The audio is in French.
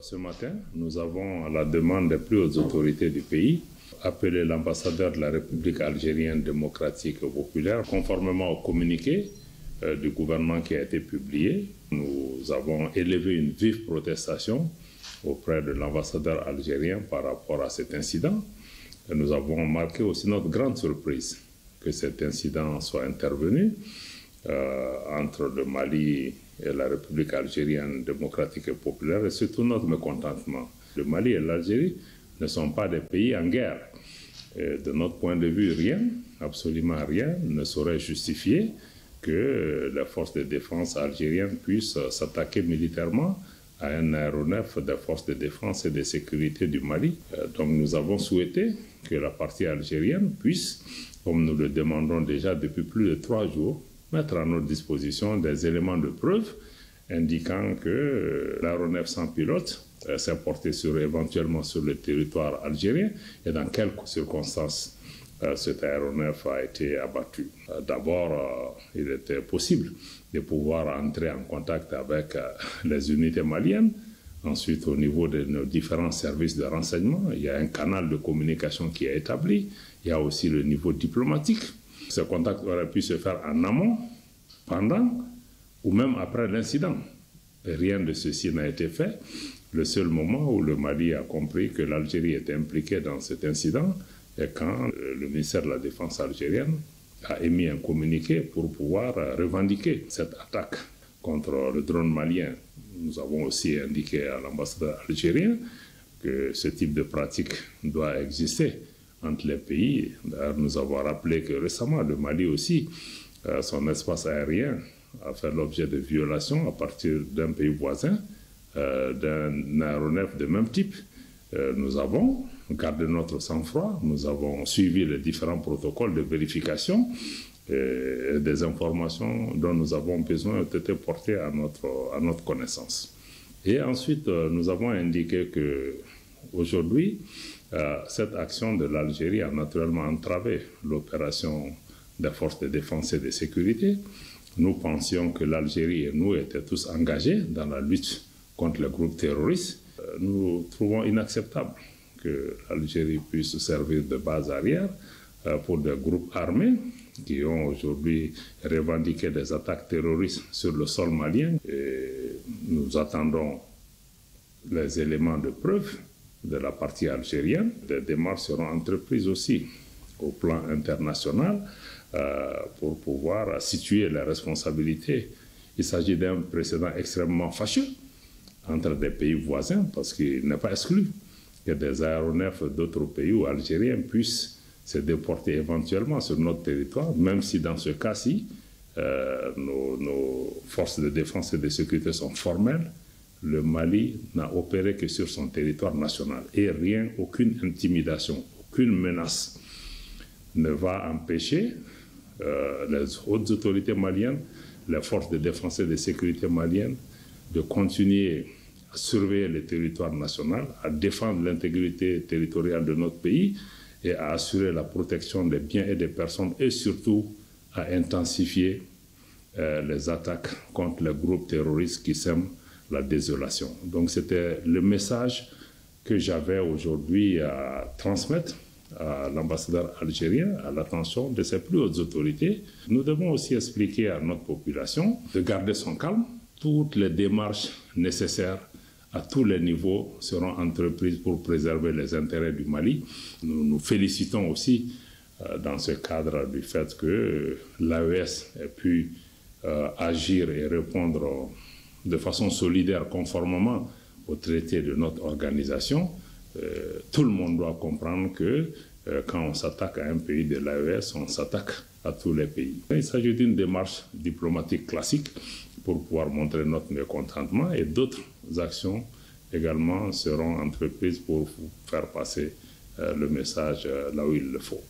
Ce matin, nous avons, à la demande des plus hautes autorités du pays, appelé l'ambassadeur de la République algérienne démocratique et populaire, conformément au communiqué du gouvernement qui a été publié. Nous avons élevé une vive protestation auprès de l'ambassadeur algérien par rapport à cet incident. Et nous avons marqué aussi notre grande surprise que cet incident soit intervenu entre le Mali et la République algérienne démocratique et populaire, et surtout notre mécontentement. Le Mali et l'Algérie ne sont pas des pays en guerre. Et de notre point de vue, rien, absolument rien, ne saurait justifier que les forces de défense algériennes puissent s'attaquer militairement à un aéronef des forces de défense et de sécurité du Mali. Donc nous avons souhaité que la partie algérienne puisse, comme nous le demandons déjà depuis plus de 3 jours, mettre à notre disposition des éléments de preuve indiquant que l'aéronef sans pilote s'est porté éventuellement sur le territoire algérien et dans quelles circonstances cet aéronef a été abattu. D'abord, il était possible de pouvoir entrer en contact avec les unités maliennes. Ensuite, au niveau de nos différents services de renseignement, il y a un canal de communication qui est établi. Il y a aussi le niveau diplomatique. Ce contact aurait pu se faire en amont, pendant ou même après l'incident. Rien de ceci n'a été fait. Le seul moment où le Mali a compris que l'Algérie était impliquée dans cet incident est quand le ministère de la Défense algérienne a émis un communiqué pour pouvoir revendiquer cette attaque contre le drone malien. Nous avons aussi indiqué à l'ambassadeur algérien que ce type de pratique doit exister entre les pays. D'ailleurs, nous avons rappelé que récemment, le Mali aussi, son espace aérien a fait l'objet de violations à partir d'un pays voisin, d'un aéronef de même type. Nous avons gardé notre sang-froid, nous avons suivi les différents protocoles de vérification et des informations dont nous avons besoin ont été portées à notre connaissance. Et ensuite, nous avons indiqué qu'aujourd'hui, cette action de l'Algérie a naturellement entravé l'opération des forces de défense et de sécurité. Nous pensions que l'Algérie et nous étaient tous engagés dans la lutte contre les groupes terroristes. Nous trouvons inacceptable que l'Algérie puisse servir de base arrière pour des groupes armés qui ont aujourd'hui revendiqué des attaques terroristes sur le sol malien. Et nous attendons les éléments de preuve de la partie algérienne. Des démarches seront entreprises aussi au plan international pour pouvoir situer les responsabilités. Il s'agit d'un précédent extrêmement fâcheux entre des pays voisins parce qu'il n'est pas exclu que des aéronefs d'autres pays ou algériens puissent se déporter éventuellement sur notre territoire, même si dans ce cas-ci, nos forces de défense et de sécurité sont formelles. Le Mali n'a opéré que sur son territoire national et rien, aucune intimidation, aucune menace ne va empêcher les hautes autorités maliennes, les forces de défense et de sécurité maliennes de continuer à surveiller le territoire national, à défendre l'intégrité territoriale de notre pays et à assurer la protection des biens et des personnes et surtout à intensifier les attaques contre les groupes terroristes qui sèment la désolation. Donc c'était le message que j'avais aujourd'hui à transmettre à l'ambassadeur algérien, à l'attention de ses plus hautes autorités. Nous devons aussi expliquer à notre population de garder son calme. Toutes les démarches nécessaires à tous les niveaux seront entreprises pour préserver les intérêts du Mali. Nous nous félicitons aussi dans ce cadre du fait que l'AES ait pu agir et répondre de façon solidaire conformément au traité de notre organisation. Tout le monde doit comprendre que quand on s'attaque à un pays de l'AES, on s'attaque à tous les pays. Il s'agit d'une démarche diplomatique classique pour pouvoir montrer notre mécontentement et d'autres actions également seront entreprises pour faire passer le message là où il le faut.